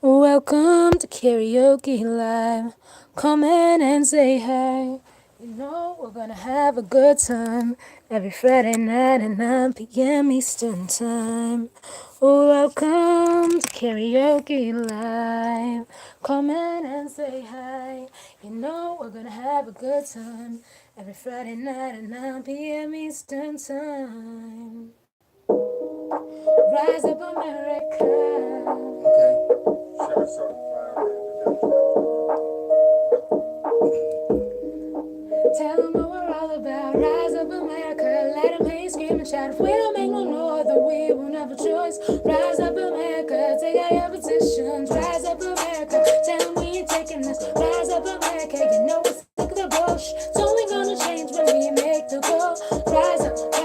Welcome to Karaoke Live. Come in and say hi. You know we're gonna have a good time every Friday night at 9 p.m. Eastern Time. Welcome to Karaoke Live. Come in and say hi. You know we're gonna have a good time every Friday night at 9 p.m. Eastern Time. Rise up, America. Okay. Sure, Tell them what we're all about. Rise up, America. Let them hate, scream, and shout. If we don't make no noise, then we won't have a choice. Rise up, America. Take out your petitions. Rise up, America. Tell them we ain't taking this. Rise up, America. You know we're sick of the bush. It's only gonna change when we make the goal. Rise up, They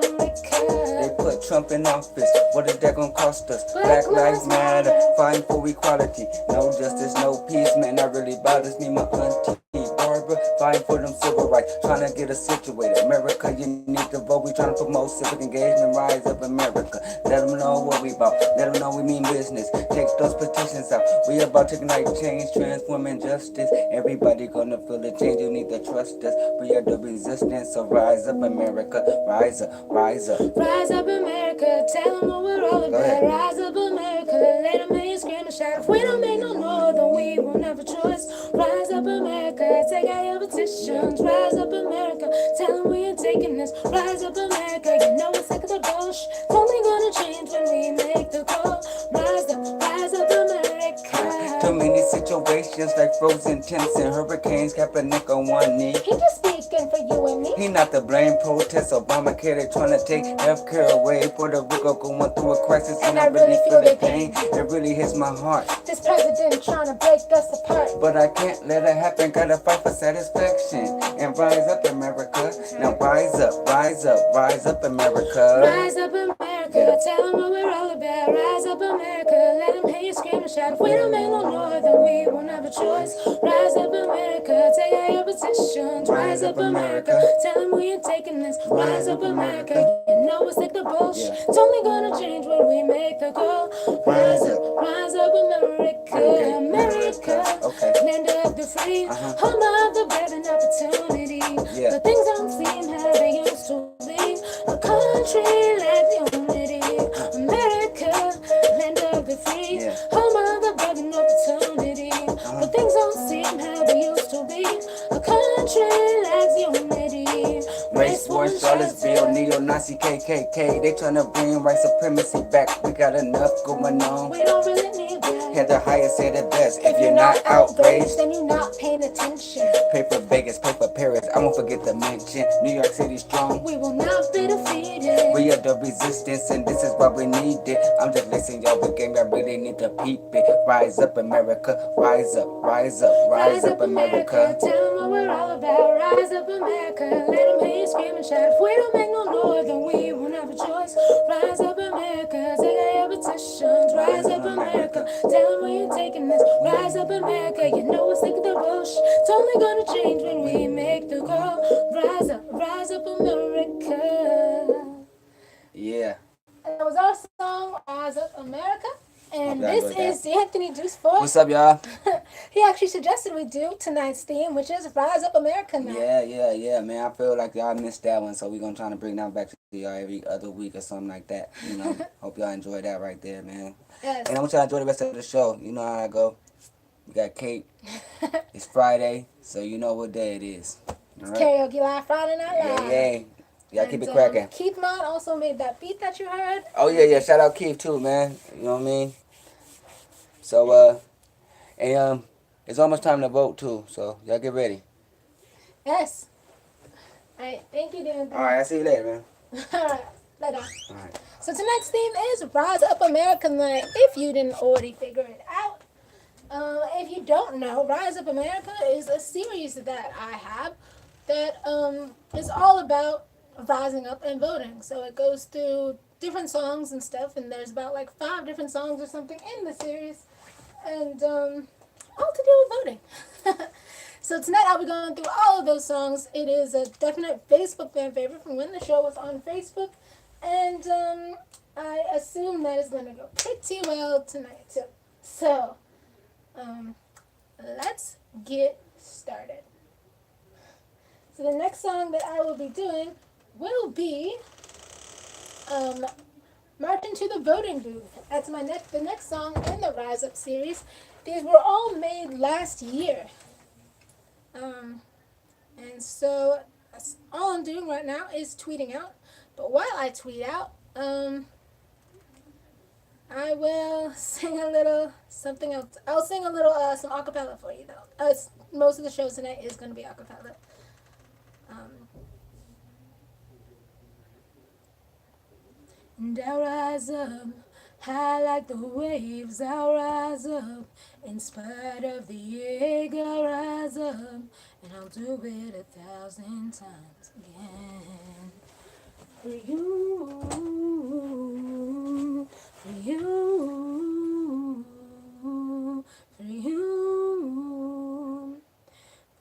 America. put Trump in office. What is that gonna cost us? Black Black Lives Lives Matter. Matter. Fighting for equality. No justice, no peace, man. That really bothers me. My auntie Barbara fighting for them civil rights. Trying to get us situated. America, you need to vote. We trying to promote civic engagement. Rise up, America. Let them know what we about. Let them know we mean business. Take those petitions out. We about to ignite change, transforming justice. Everybody gonna feel the change. You need to trust us. We are the resistance. So rise up, America. Rise up, rise up. Rise up, America. Tell them what we're all about. Rise up, America. Let them hear you scream and shout. If we don't make no noise, then we won't have a choice. Rise up, America. Take out your petitions. Rise up, America. Tell them we ain't taking this. Rise up, America. You know we're sick of the bullshit. It's only gonna change when we make the call. Rise up, America. Too many situations like frozen temps and hurricanes. Kaepernick on one knee. He just speaking for you and me. He not to blame. Protests, Obamacare, they trying to take healthcare away. Puerto Rico going through a crisis, and I really feel the pain. It really hits my heart. This president trying to break us apart. But I can't let it happen. Gotta fight for satisfaction and rise up, America. Now rise up, rise up, rise up, America. Rise up, America. Tell them what we're all about. Rise up, America. Let them hear you scream and shout. If we don't make no noise, then we won't have a choice. Rise up, America. Take out your petitions. Rise up, America. Tell them we ain't taking this. Rise up, America. You know we're sick of bullshit. It's only gonna change when we make the goal. Rise up, America. America. Land of the free. Home of the brave and opportunity. But things don't seem how they used to be. A country like unity. America, land of the free. Home of the brave and opportunity. But things don't seem how they used to be. A country like unity. Race war, Charlottesville, neo-Nazi KKK. They tryna bring white supremacy back. We got enough going on. We don't really need that. Had the highest, said it best. If you're not outraged, then you're not paying attention. pay for Vegas, pay for Paris. I won't forget to mention New York City strong. We will not be defeated. We are the resistance, and this is why we need it. I'm just listening, y'all. The game, I really need to peep it. Rise up, America. Rise up, rise up, rise up, America. Tell them what we're all about. Rise up, America. Let them hear you scream and shout. If we don't make no noise, then we won't have a choice. Rise up, America. Take out your petitions. Rise up, America. Tell them we ain't taking this. Rise up, America. You know we're sick of the bullshit. It's only gonna change when we make the call. Rise up, America. Yeah. And that was our song, Rise Up America. And this is Anthony Deuce Force. What's up, y'all? He actually suggested we do tonight's theme, which is Rise Up America now. Yeah, man. I feel like y'all missed that one, so we're gonna try to bring that back to y'all every other week or something like that. You know, hope y'all enjoy that right there, man. Yes. And I want y'all to enjoy the rest of the show. You know how I go. We got Kate. It's Friday, so you know what day it is. It's Karaoke Live Friday Night Live. Yeah. Y'all keep it cracking. Keith Mon also made that beat that you heard. Oh, yeah. Shout out Keith, too, man. You know what I mean? So, and it's almost time to vote, too. So, y'all get ready. Yes. All right. Thank you, Dan. All right. I'll see you later, man. All right. Later. All right. So, tonight's theme is Rise Up America Night, if you didn't already figure it out. If you don't know, Rise Up America is a series that I have that is all about rising up and voting. So it goes through different songs and stuff, and there's about like 5 different songs or something in the series, and all to do with voting. So tonight I'll be going through all of those songs. It is a definite Facebook fan favorite from when the show was on Facebook, and I assume that it's going to go pretty well tonight too. So, um, let's get started. So the next song that I will be doing will be um, Marching to the Voting Booth. That's the next song in the Rise Up series. These were all made last year. Um, and so that's all I'm doing right now is tweeting out. But while I tweet out, I will sing a little something else. I'll sing a little some acapella for you though. Most of the shows tonight is going to be acapella. Um, and I'll rise up, high like the waves. I'll rise up, in spite of the ache. I'll rise up, and I'll do it 1,000 times again. For you, for you, for you,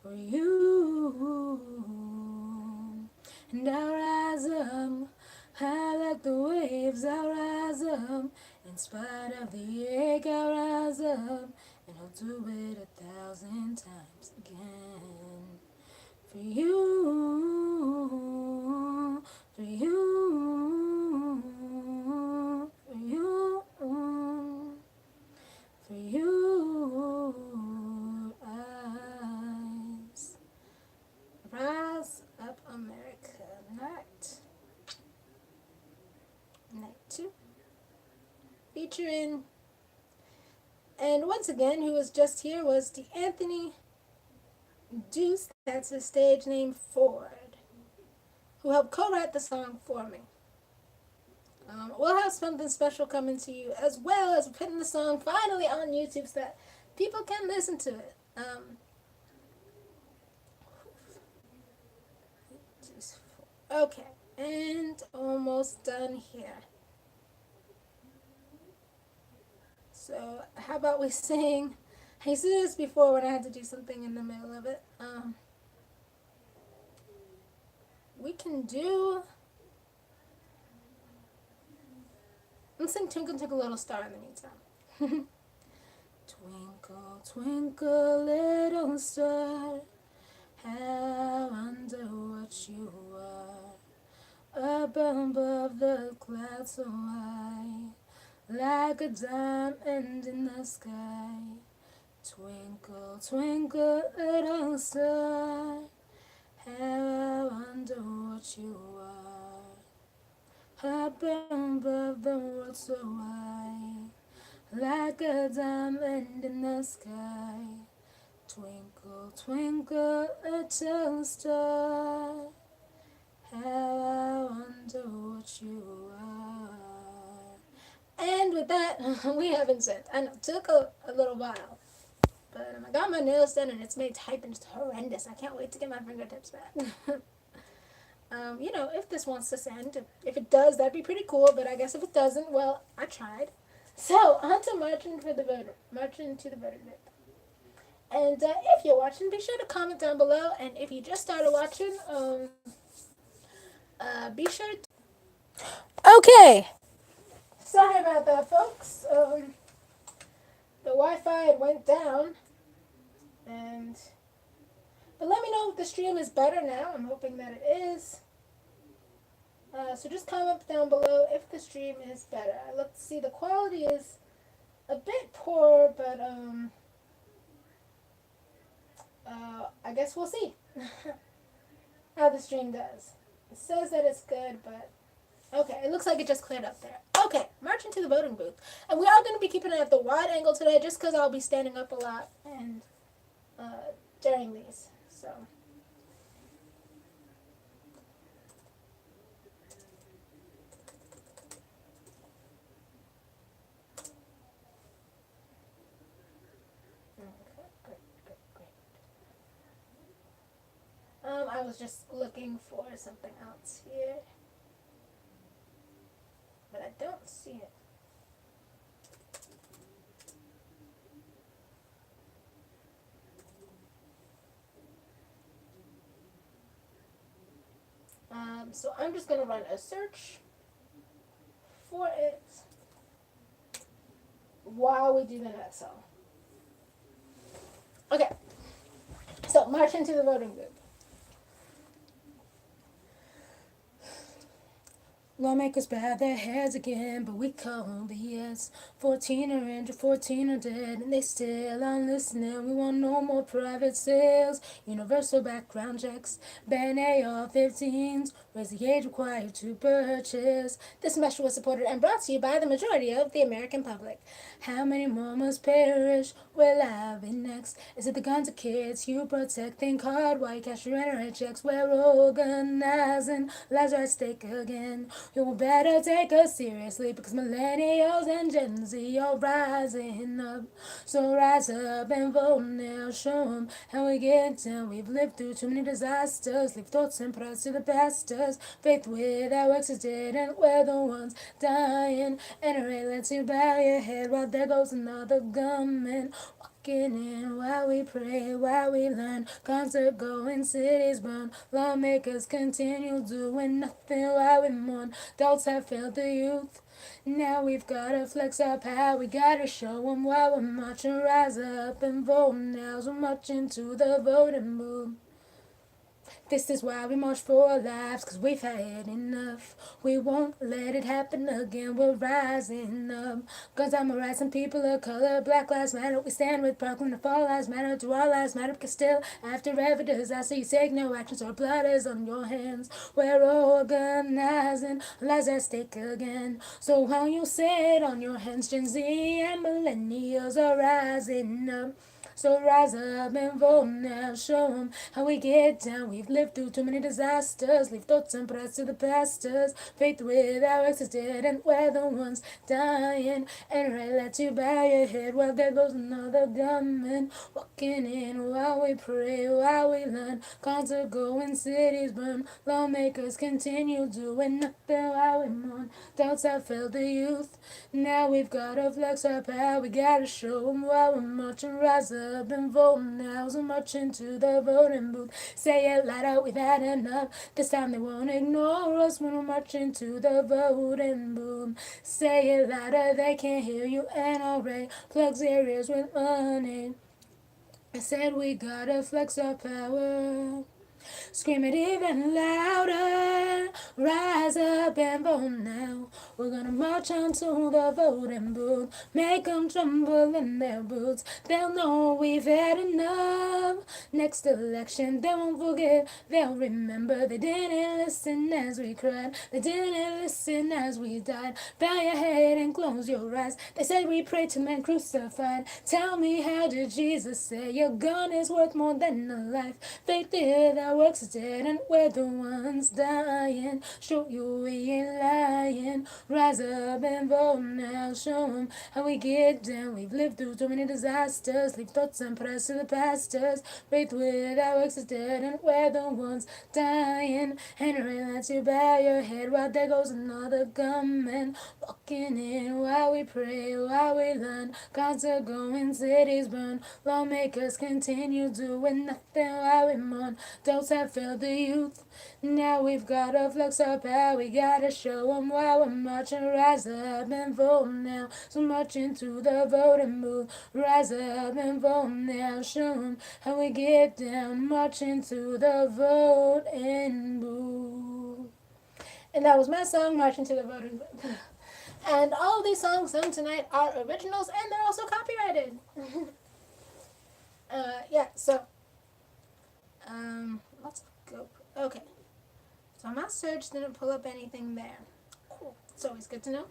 for you. And I'll rise up, high like the waves. I'll rise up, in spite of the ache. I'll rise up, and I'll do it 1,000 times again. For you, for you, for you, for you, eyes. Rise Up America, night 2, featuring, and once again, who was just here was D'Anthony Ducce, that's his stage name, Ford, who helped co-write the song for me. We'll have something special coming to you, as well as putting the song finally on YouTube so that people can listen to it. Okay, and almost done here. So how about we sing? I used to do this before when I had to do something in the middle of it. We can do. Let's sing Twinkle Twinkle Little Star in the meantime. Twinkle, twinkle, little star, how I wonder what you are, up above the clouds so high, like a diamond in the sky. Twinkle, twinkle, little star, how I wonder what you are, up above the world so high, like a diamond in the sky. Twinkle, twinkle, little star, how I wonder what you are. And with that, we haven't sent. I know, it took a little while. But I got my nails done and it's made typing just horrendous. I can't wait to get my fingertips back. If this wants to send, if it does, that'd be pretty cool. But I guess if it doesn't, well, I tried. So on to marching to the voter booth. And if you're watching, be sure to comment down below. And if you just started watching, be sure to. Okay. Sorry about that, folks. The Wi-Fi went down, but let me know if the stream is better now. I'm hoping that it is. So just comment down below if the stream is better. Let's see, the quality is a bit poor, but I guess we'll see how the stream does. It says that it's good, but okay, it looks like it just cleared up there. Okay, marching to the voting booth. And we are going to be keeping it at the wide angle today just because I'll be standing up a lot and during these. So. I was just looking for something else here, but I don't see it. So I'm just going to run a search for it while we do the next song. Okay, so march into the voting booth. Lawmakers bow their heads again, but we call BS. 14 are injured, 14 are dead, and they still aren't listening. We want no more private sales, universal background checks, ban AR-15s, raise the age required to purchase. This measure was supported and brought to you by the majority of the American public. How many more must perish? Will I be next? Is it the guns of kids you protect? Think hard while you cash your internet checks. We're organizing, lives are at stake again. You better take us seriously because millennials and Gen Z are rising up. So rise up and vote now. Show them how we get down. We've lived through too many disasters. Leave thoughts and prayers to the pastors. Faith without works is dead and we're the ones dying. Anyway, let's you bow your head while there goes another gunman. Walking in while we pray, while we learn. Concert going, cities burn. Lawmakers continue doing nothing while we mourn. Adults have failed the youth. Now we've gotta flex our power. We gotta show them why we're marching. Rise up and vote now. So marching to the voting booth. This is why we march for our lives, cause we've had enough. We won't let it happen again, we're rising up. Cause I'm a rising people of color, Black Lives Matter. We stand with Parkland, if all lives matter, do all lives matter? Because still, after every disaster, you take no action, so our blood is on your hands. We're organizing, lives at stake again. So while you sit on your hands, Gen Z and millennials are rising up. So rise up and vote now. Show them how we get down. We've lived through too many disasters. Leave thoughts and prayers to the pastors. Faith without works is dead, and we're the ones dying. And right, let you bow your head while there goes another gunman. Walking in while we pray, while we learn. Concert going, cities burn. Lawmakers continue doing nothing while we mourn. Doubts have failed the youth. Now we've gotta flex our power. We gotta show them why we're marching. Rise up and vote now. So much into the voting booth. Say it louder, we've had enough. This time they won't ignore us when we're marching to the voting booth. Say it louder, they can't hear you. NRA plugs their ears with money. I said we gotta flex our power. Scream it even louder. Rise up and vote now. We're gonna march on to the voting booth. Make them tremble in their boots. They'll know we've had enough. Next election, they won't forget. They'll remember they didn't listen as we cried. They didn't listen as we died. Bow your head and close your eyes. They said we prayed to men crucified. Tell me, how did Jesus say your gun is worth more than a life? Faith without works is dead, and we're the ones dying. Show you we ain't lying. Rise up and vote now. Show them how we get down. We've lived through too many disasters. Leave thoughts and prayers to the pastors. Faith without works is dead, and we're the ones dying. Henry, let you bow your head while there goes another gunman. Walking in while we pray, while we learn. Concert going, cities burn. Lawmakers continue doing nothing while we mourn. Adults have failed the youth. Now we've gotta flex our power. We gotta show them why we're marching. Rise up and vote now. So much into the voting booth. Rise up and vote now. Show them how we get down. March into the voting booth. And that was my song, March into the voting booth. And all of these songs sung tonight are originals, and they're also copyrighted. Yeah, so let's go. Okay, so my search didn't pull up anything there. Cool, it's always good to know.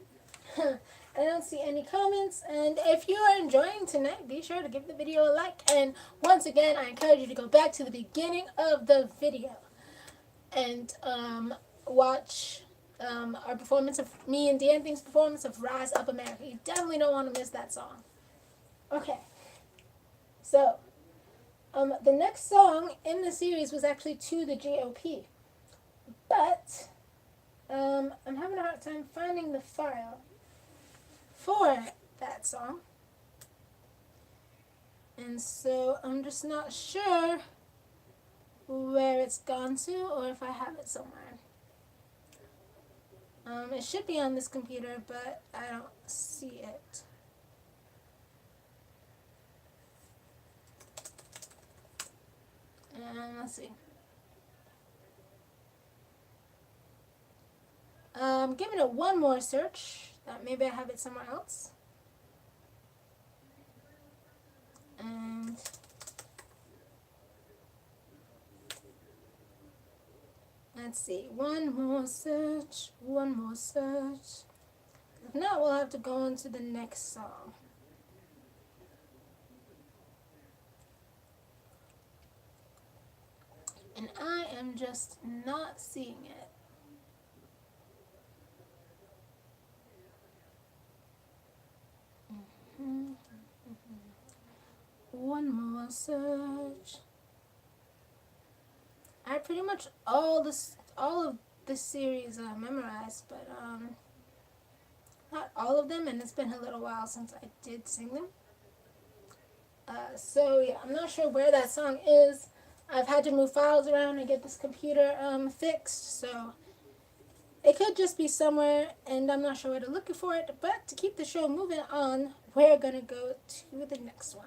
I don't see any comments, and if you are enjoying tonight, be sure to give the video a like. And once again, I encourage you to go back to the beginning of the video and watch our performance of me and D'Anthony's performance of Rise Up America. You definitely don't want to miss that song. Okay, so the next song in the series was actually To the GOP, but I'm having a hard time finding the file for that song, and so I'm just not sure where it's gone to or if I have it somewhere. It should be on this computer, but I don't see it. Let's see. Giving it one more search. Maybe I have it somewhere else. And let's see. One more search. One more search. If not, we'll have to go on to the next song. And I am just not seeing it. One more search. I pretty much all of this series memorized, but not all of them, and it's been a little while since I did sing them. So yeah, I'm not sure where that song is. I've had to move files around and get this computer fixed, so it could just be somewhere, and I'm not sure where to look for it. But to keep the show moving on, we're gonna go to the next one.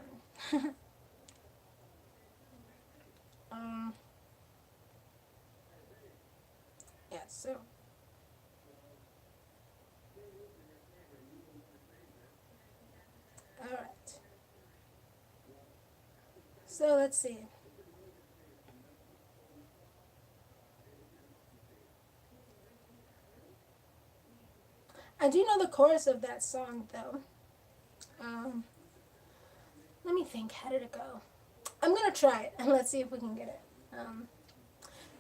Yeah, so. Alright. So let's see. I do know the chorus of that song, though. Let me think. How did it go? I'm gonna try it, and let's see if we can get it.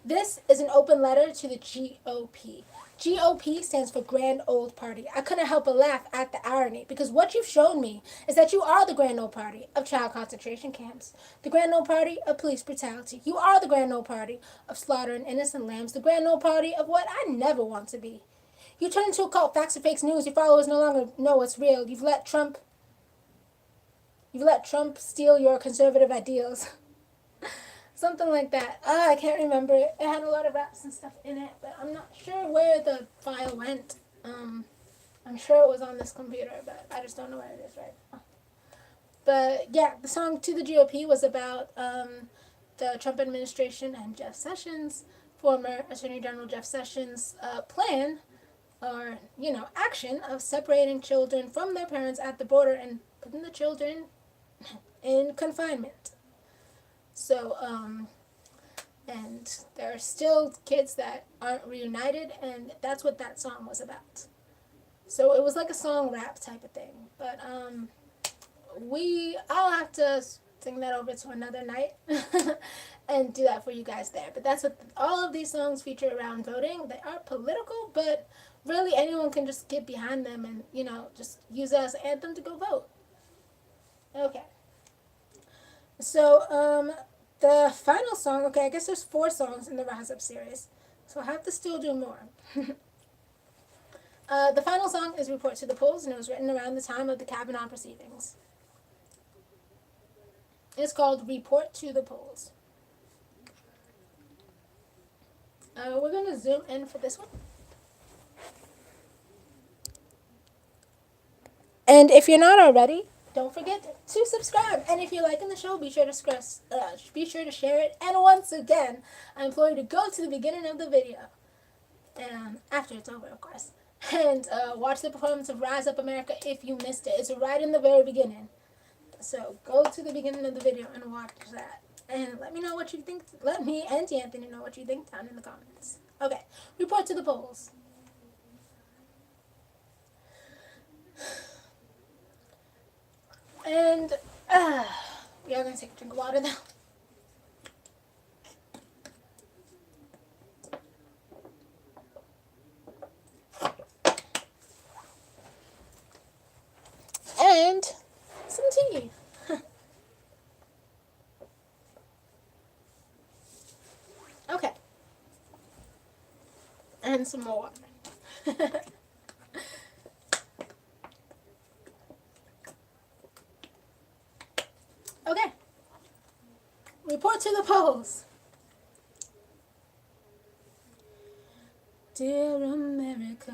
This is an open letter to the GOP. GOP stands for Grand Old Party. I couldn't help but laugh at the irony, because what you've shown me is that you are the Grand Old Party of child concentration camps, the Grand Old Party of police brutality. You are the Grand Old Party of slaughtering innocent lambs, the Grand Old Party of what I never want to be. You turn into a cult, facts are fake news, your followers no longer know what's real. You've let Trump steal your conservative ideals. Something like that. I can't remember. It had a lot of raps and stuff in it, but I'm not sure where the file went. I'm sure it was on this computer, but I just don't know where it is right now. But yeah, the song To the GOP was about the Trump administration and Jeff Sessions, former Attorney General Jeff Sessions' plan or, action of separating children from their parents at the border and putting the children in confinement. So, and there are still kids that aren't reunited, and that's what that song was about. So it was like a song rap type of thing. But I'll have to sing that over to another night and do that for you guys there. But that's what all of these songs feature around voting. They are political, but really anyone can just get behind them and, just use it as an anthem to go vote. Okay. So, the final song, okay, I guess there's 4 songs in the Rise Up series, so I'll have to still do more. The final song is Report to the Polls, and it was written around the time of the Kavanaugh proceedings. It's called Report to the Polls. We're going to zoom in for this one. And if you're not already, don't forget to subscribe. And if you're liking the show, be sure to share it. And once again, I implore you to go to the beginning of the video, and after it's over, of course, and watch the performance of Rise Up America if you missed it. It's right in the very beginning. So go to the beginning of the video and watch that. And let me know what you think. Let me and Anthony know what you think down in the comments. Okay, Report to the Polls. And we are going to take a drink of water now. And some tea. Okay. And some more water. Okay. Report to the polls. Dear America,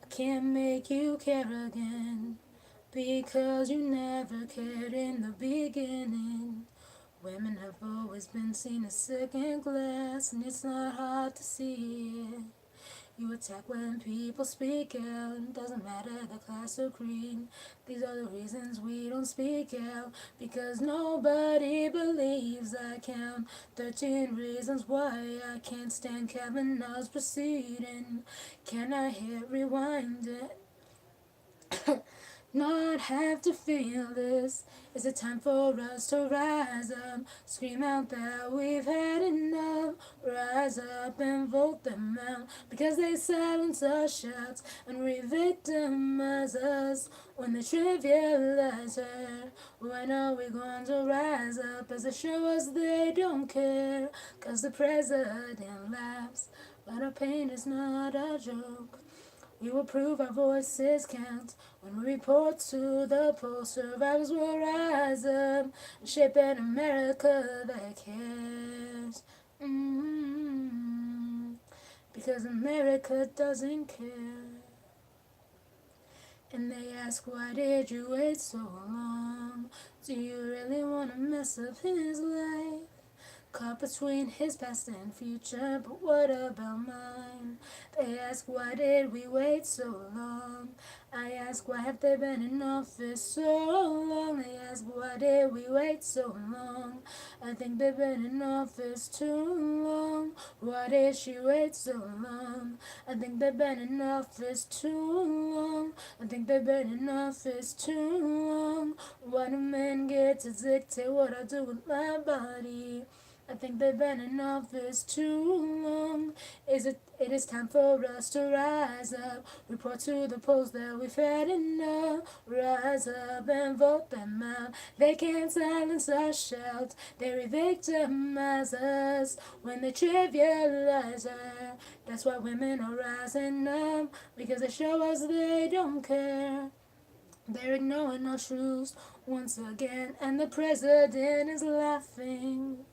I can't make you care again, because you never cared in the beginning. Women have always been seen as second class, and it's not hard to see it. You attack when people speak out. Doesn't matter the class or creed. These are the reasons we don't speak out. Because nobody believes I count 13 reasons why I can't stand Kavanaugh's proceeding. Can I hit rewind it? Not have to feel this. Is it time for us to rise up? Scream out that we've had enough. Rise up and vote them out. Because they silence our shouts and re-victimize us when they trivialize her. When are we going to rise up as they show us they don't care? Cause the president laughs, but our pain is not a joke. We will prove our voices count when we report to the polls. Survivors will rise up and shape an America that cares. Because America doesn't care. And they ask, why did you wait so long? Do you really want to mess up his life? Caught between his past and future, but what about mine? They ask, why did we wait so long? I ask, why have they been in office so long? They ask, why did we wait so long? I think they've been in office too long. Why did she wait so long? I think they've been in office too long. I think they've been in office too long. Why do men get to dictate what I do with my body? I think they've been in office too long. It is time for us to rise up. Report to the polls that we've had enough. Rise up and vote them out. They can't silence our shouts. They re-victimize us when they trivialize her. That's why women are rising up, because they show us they don't care. They're ignoring our truths once again, and the president is laughing.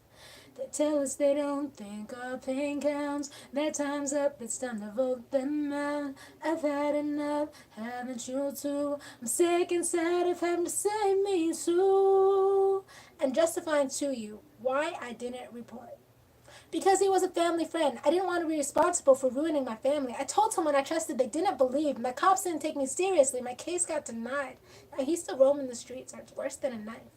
They tell us they don't think our pain counts. Their time's up, it's time to vote them out. I've had enough, haven't you too? I'm sick and sad of having to say me too. And justifying to you why I didn't report. Because he was a family friend. I didn't want to be responsible for ruining my family. I told someone I trusted they didn't believe. My cops didn't take me seriously. My case got denied. Now he's still roaming the streets, and it's worse than a knife.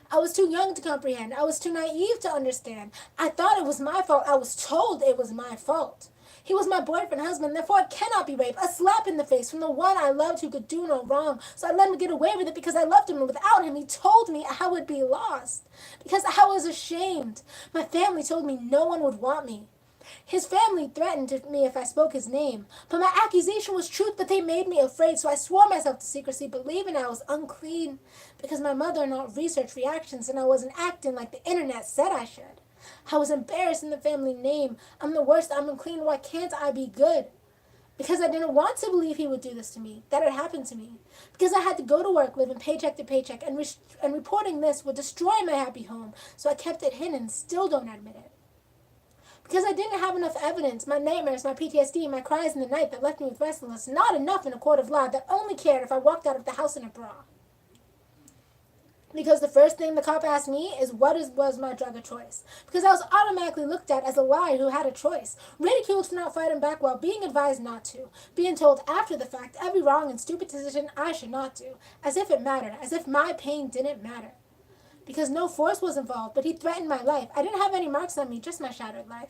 I was too young to comprehend. I was too naive to understand. I thought it was my fault. I was told it was my fault. He was my boyfriend, husband, therefore I cannot be raped. A slap in the face from the one I loved who could do no wrong. So I let him get away with it because I loved him, and without him he told me I would be lost. Because I was ashamed. My family told me no one would want me. His family threatened me if I spoke his name. But my accusation was truth, but they made me afraid, so I swore myself to secrecy, believing I was unclean. Because my mother-in-law researched reactions, and I wasn't acting like the internet said I should. I was embarrassed in the family name. I'm the worst, I'm unclean, why can't I be good? Because I didn't want to believe he would do this to me, that it happened to me. Because I had to go to work living paycheck to paycheck, and reporting this would destroy my happy home, so I kept it hidden and still don't admit it. Because I didn't have enough evidence, my nightmares, my PTSD, my cries in the night that left me with restlessness, not enough in a court of law that only cared if I walked out of the house in a bra. Because the first thing the cop asked me is was my drug of choice. Because I was automatically looked at as a liar who had a choice. Ridiculed for not fighting back while being advised not to. Being told after the fact every wrong and stupid decision I should not do. As if it mattered. As if my pain didn't matter. Because no force was involved, but he threatened my life. I didn't have any marks on me, just my shattered life.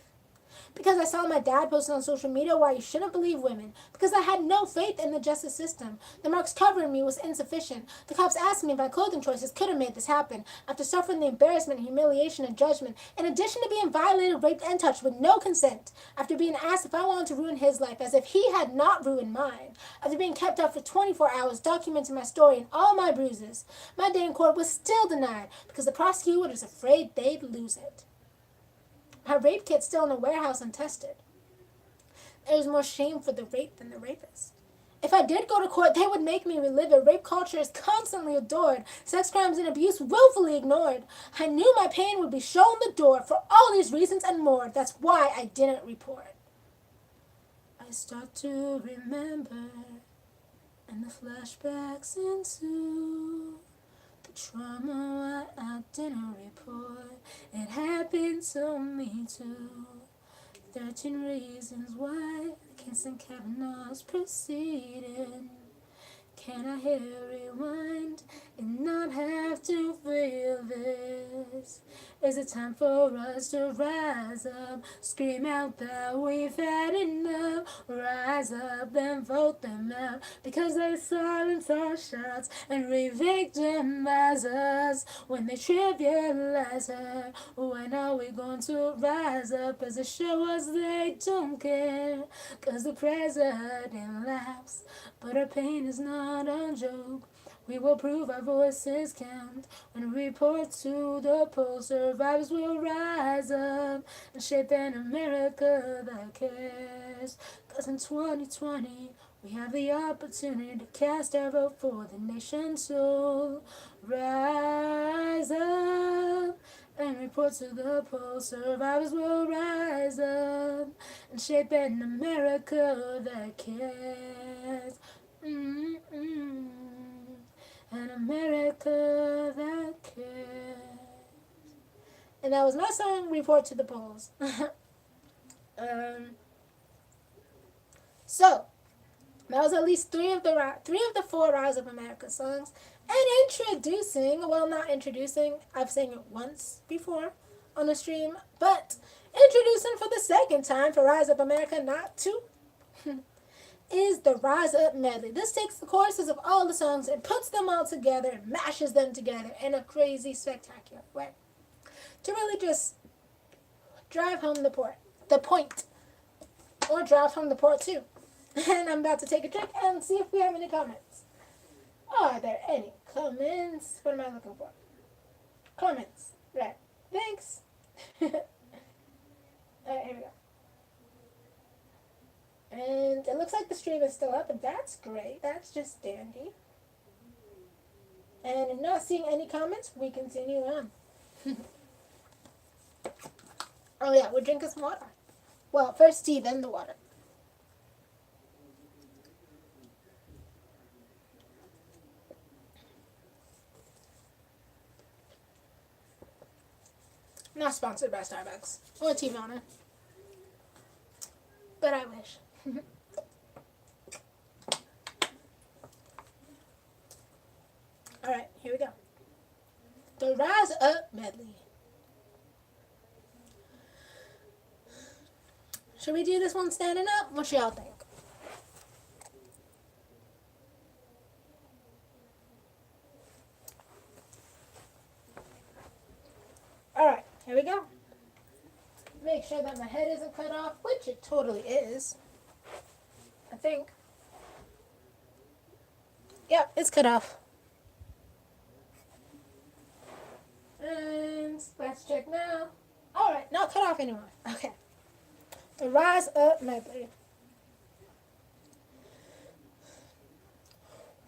Because I saw my dad posting on social media why you shouldn't believe women. Because I had no faith in the justice system. The marks covering me was insufficient. The cops asked me if my clothing choices could have made this happen. After suffering the embarrassment, humiliation, and judgment, in addition to being violated, raped, and touched with no consent. After being asked if I wanted to ruin his life as if he had not ruined mine. After being kept up for 24 hours documenting my story and all my bruises. My day in court was still denied because the prosecutor was afraid they'd lose it. My rape kit's still in a warehouse untested. There's more shame for the rape than the rapist. If I did go to court, they would make me relive it. Rape culture is constantly adored. Sex crimes and abuse willfully ignored. I knew my pain would be shown the door for all these reasons and more. That's why I didn't report. I start to remember, and the flashbacks into the trauma I didn't report. It happened to me too. 13 reasons why the case in Kavanaugh's proceeding. Can I hit rewind and not have to feel this? Is it time for us to rise up? Scream out that we've had enough. Rise up and vote them out because they silence our shots and re-victimize us when they trivialize her. When are we going to rise up as they show us they don't care? Cause the president laughs, but our pain is not a joke. We will prove our voices count when we report to the polls. Survivors will rise up and shape an America that cares. Cause in 2020, we have the opportunity to cast our vote for the nation's soul. Rise up and report to the polls. Survivors will rise up and shape an America that cares. Mm-mm. An America that cares. And that was my song, Report to the Polls. um, so, that was at least three of the four Rise of America songs. And introducing, well, not introducing, I've sang it once before on the stream, but introducing for the second time for Rise of America, not two, is the Rise Up medley. This takes the choruses of all the songs and puts them all together and mashes them together in a crazy, spectacular way to really just drive home the point, or drive home the point too. And I'm about to take a drink and see if we have any comments. Are there any comments? What am I looking for? Comments. Right. Thanks. Alright, here we go. And it looks like the stream is still up, and that's great. That's just dandy. And if not seeing any comments, we continue on. Oh yeah, we're drinking some water. Well, first tea, then the water. Not sponsored by Starbucks or Tivana, but I wish. Alright, here we go. The Rise Up medley. Should we do this one standing up? What y'all think? Alright, here we go. Make sure that my head isn't cut off, which it totally is. I think. Yep, it's cut off. And let's check now. Alright, not cut off anymore. Okay. The Rise Up medley.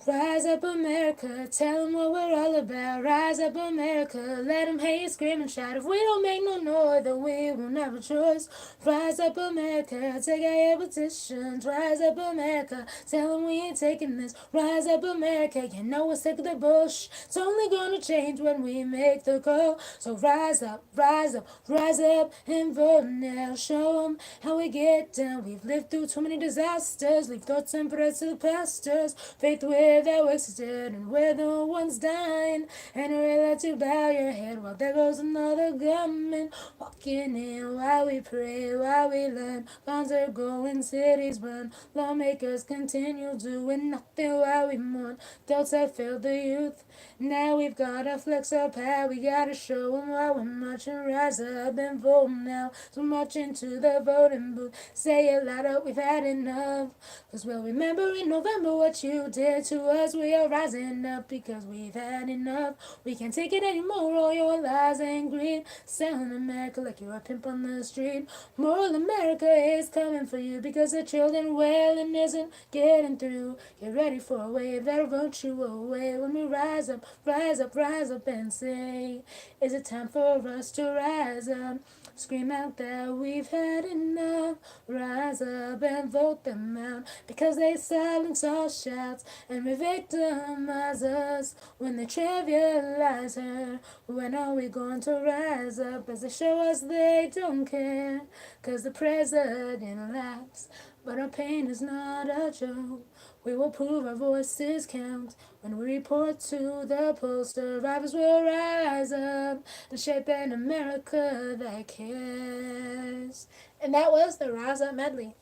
Rise up, America, tell them what we're all about. Rise up, America, let them hate, scream, and shout. If we don't make no noise, then we won't have a choice. Rise up, America, take out your petitions. Rise up, America, tell them we ain't taking this. Rise up, America, you know we're sick of the bush. It's only gonna change when we make the call. So rise up, rise up, rise up, and vote now. Show them how we get down. We've lived through too many disasters. Leave thoughts and prayers to the pastors. Faith with that works dead, and we're the ones dying. And we let you bow your head while there goes another gunman walking in. While we pray, while we learn, guns are going, cities burn. Lawmakers continue doing nothing while we mourn. Thoughts have failed the youth. Now we've gotta flex our power. We gotta show them why we're marching. Rise up and vote now. So much into the voting booth. Say it louder, we've had enough. Cause we'll remember in November what you did to us. We are rising up because we've had enough. We can't take it anymore, all your lies and greed. Selling America like you're a pimp on the street. Moral America is coming for you because the children wailing isn't getting through. Get ready for a wave that'll vote you away when we rise up, rise up, rise up and say, is it time for us to rise up? Scream out that we've had enough. Rise up and vote them out, because they silence our shouts and re-victimize us when they trivialize her. When are we going to rise up as they show us they don't care? Cause the president laughs, but our pain is not a joke. We will prove our voices count when we report to the polls. Survivors will rise up to shape an America that cares. And that was the Rise Up medley.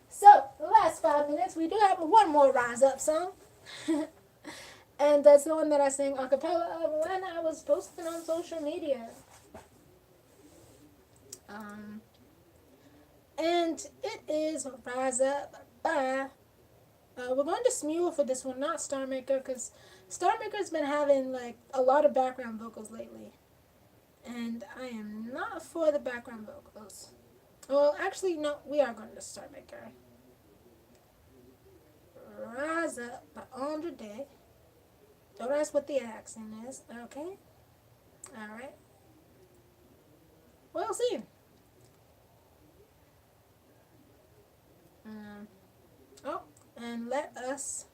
So, the last 5 minutes, we do have one more Rise Up song. And that's the one that I sang a cappella of when I was posting on social media. And it is Rise Up by... we're going to Smule for this one, not Star Maker, because Star Maker's been having like a lot of background vocals lately. And I am not for the background vocals. Well, actually, no, we are going to Star Maker. Rise Up by Andre Day. Don't ask what the accent is, okay? Alright. We'll see. Oh, and let us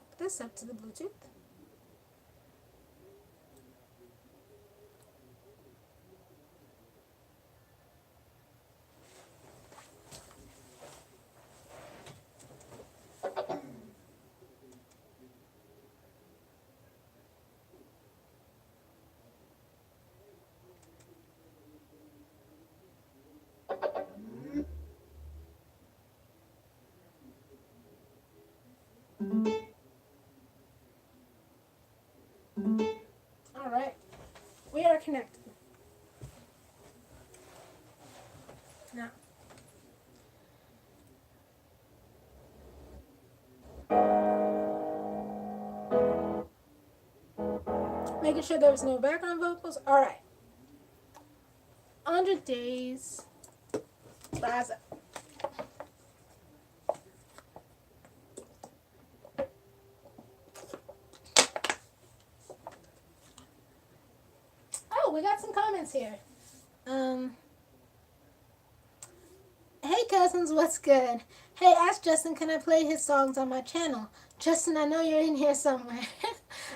hook this up to the Bluetooth. Alright, we are connected. Now, making sure there was no background vocals. Alright. 100 Days. Rise Up. Oh, we got some comments here. Hey cousins, what's good? Hey, ask Justin, can I play his songs on my channel? Justin, I know you're in here somewhere.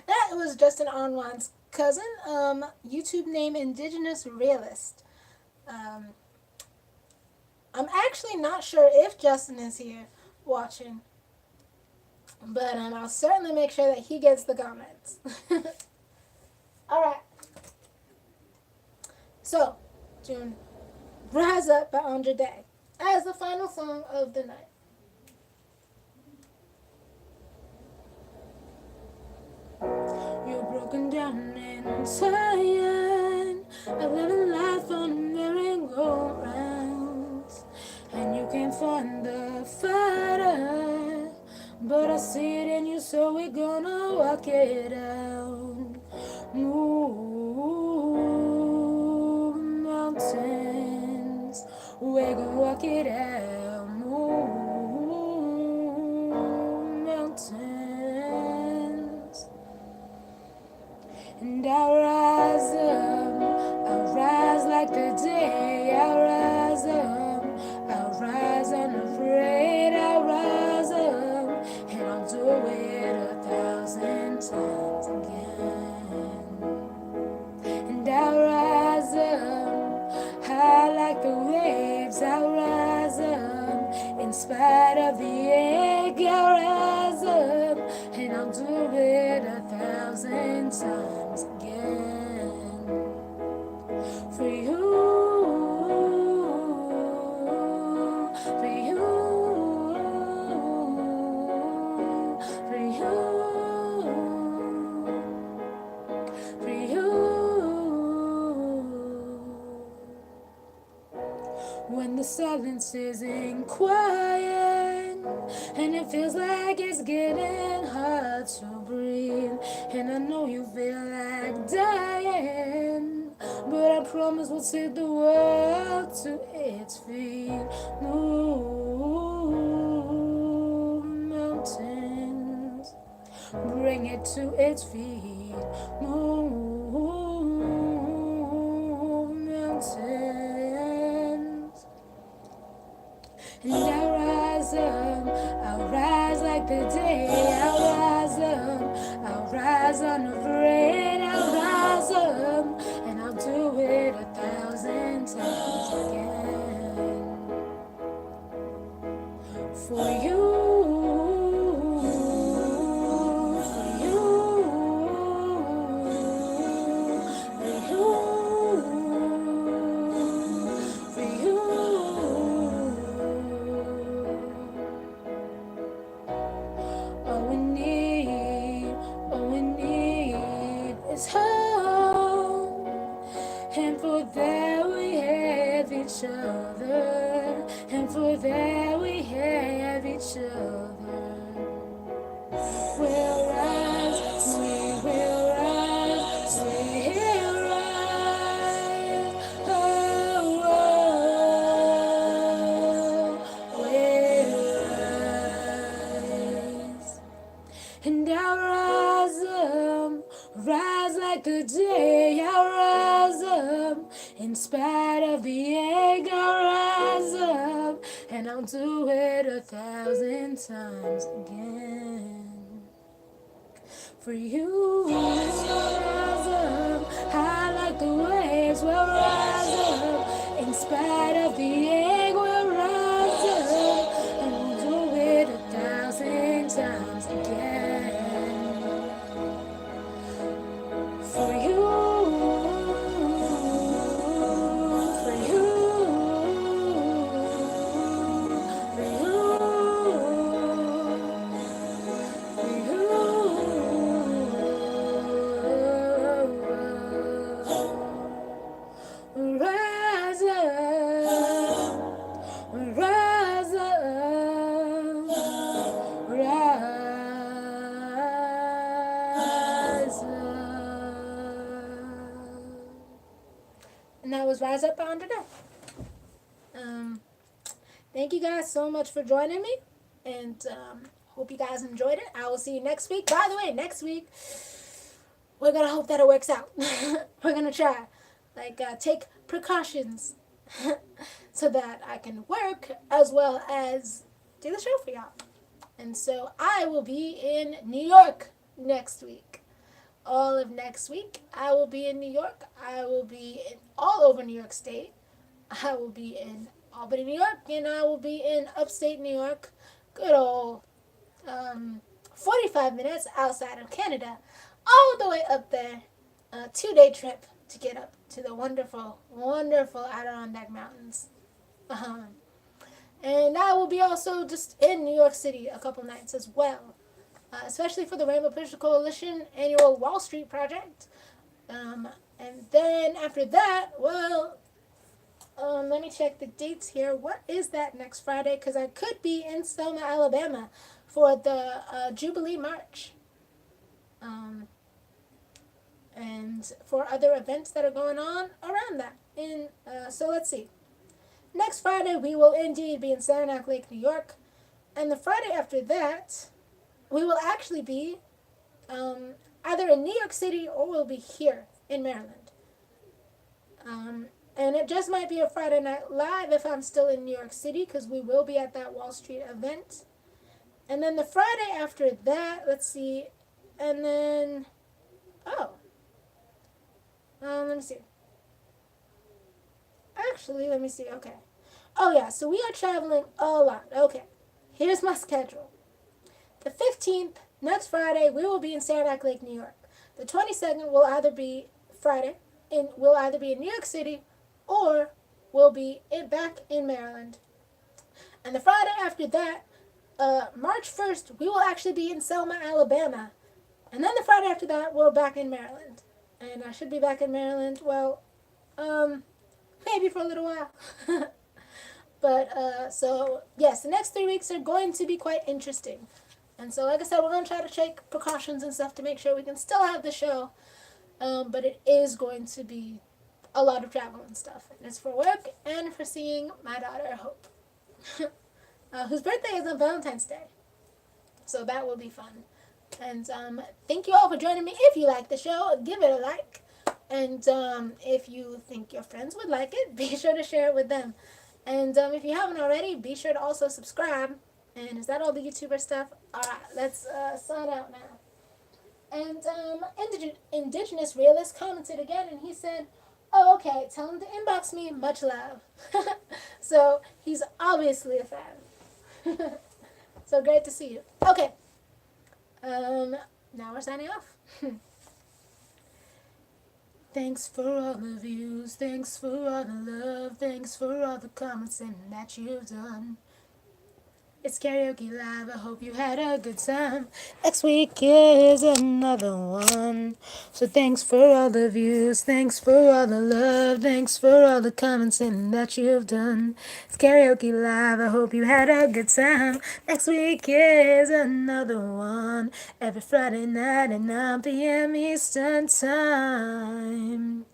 That was Justin Onwan's cousin. YouTube name Indigenous Realist. I'm actually not sure if Justin is here watching, but I'll certainly make sure that he gets the comments. Alright. So, June, Rise Up by Andre Day as the final song of the night. You're broken down and tired of living life on a merry-go-round, and you can't find the fighter, but I see it in you, so we're gonna walk it out. Move mountains, we're gonna walk it out. Move mountains. And I'll rise up, I'll rise like the day, I'll rise up, I'll rise unafraid, I'll rise up, and I'll do it 1,000 times again. And I'll rise up, high like the waves, I'll rise up, in spite of the ache, I'll rise up, and I'll do it 1,000 times again. For you, for you, for you, for you. When the silence isn't quiet and it feels like it's getting hard to breathe, and I know you feel like dying, but I promise we'll take the world to its feet. Move mountains, bring it to its feet. Move on the parade, I'll rise up, and I'll do it 1,000 times again. For you, for you, for you, all we need is hope. And for that we have each other. And for that we have each other. We'll rise, we will rise, we will rise. Oh, oh, we'll rise. And I'll rise like the day. I'll rise up, in spite of the egg. I'll rise up, and I'll do it 1,000 times again. For you, we'll rise up, high like the waves. We'll rise up, in spite of the egg. We'll rise up, and we'll do it 1,000 times again. For you, for you, for you, for you. Rise up, rise up, rise up. And that was Rise Up on today. Thank you guys so much for joining me, and hope you guys enjoyed it. I will see you next week. By the way, next week we're gonna hope that it works out. We're gonna try, take precautions so that I can work as well as do the show for y'all. And so I will be in New York next week. All of next week, I will be in New York. I will be all over New York State. I will be in Albany, New York, and I will be in upstate New York. Good old 45 minutes outside of Canada, all the way up there. A 2-day trip to get up to the wonderful, wonderful Adirondack Mountains. And I will be also just in New York City a couple nights as well, especially for the Rainbow Picture Coalition annual Wall Street project. And then after that, well, let me check the dates here. What is that next Friday? Because I could be in Selma, Alabama for the Jubilee March. And for other events that are going on around that. So let's see. Next Friday, we will indeed be in Saranac Lake, New York. And the Friday after that, we will actually be either in New York City or we'll be here in Maryland. And it just might be a Friday Night Live if I'm still in New York City, because we will be at that Wall Street event. And then the Friday after that, let's see, and then, let me see. Actually, let me see, okay. Oh yeah, so we are traveling a lot. Okay, here's my schedule. The 15th, next Friday, we will be in Saranac Lake, New York. The 22nd will either be Friday, and we'll either be in New York City, or we'll be back in Maryland. And the Friday after that, March 1st, we will actually be in Selma, Alabama. And then the Friday after that, we're back in Maryland. And I should be back in Maryland, well, maybe for a little while. But, so, yes, the next 3 weeks are going to be quite interesting. And so, like I said, we're going to try to take precautions and stuff to make sure we can still have the show. But it is going to be a lot of travel and stuff. And it's for work and for seeing my daughter, Hope, whose birthday is on Valentine's Day. So that will be fun. And thank you all for joining me. If you like the show, give it a like. And if you think your friends would like it, be sure to share it with them. And if you haven't already, be sure to also subscribe. And is that all the YouTuber stuff? All right, let's sign out now. And Indigenous Realist commented again, and he said, "Oh, okay. Tell him to inbox me. Much love." So he's obviously a fan. So great to see you. Okay. Now we're signing off. Thanks for all the views, thanks for all the love, thanks for all the comments and that you've done. It's Karaoke Live, I hope you had a good time. Next week is another one. So thanks for all the views, thanks for all the love, thanks for all the comments and that you've done. It's Karaoke Live, I hope you had a good time. Next week is another one. Every Friday night at 9 p.m. Eastern Time.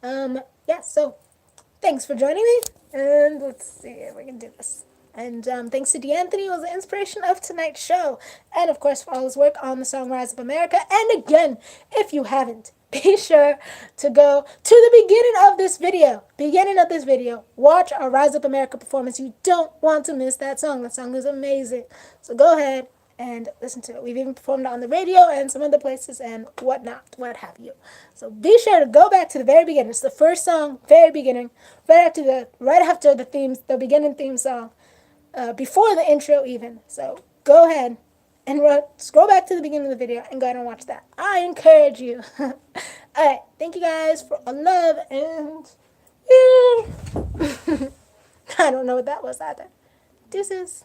Yeah, so thanks for joining me. And let's see if we can do this. And thanks to D'Anthony, who was the inspiration of tonight's show. And of course, for all his work on the song Rise of America. And again, if you haven't, be sure to go to the beginning of this video. Watch our Rise Up America performance. You don't want to miss that song. That song is amazing. So go ahead and listen to it. We've even performed it on the radio and some other places and whatnot, what have you. So be sure to go back to the very beginning. It's the first song, very beginning, right after the themes, the beginning theme song, before the intro even. So go ahead and scroll back to the beginning of the video and go ahead and watch that. I encourage you. All right, thank you guys for all love and I don't know what that was either. Deuces.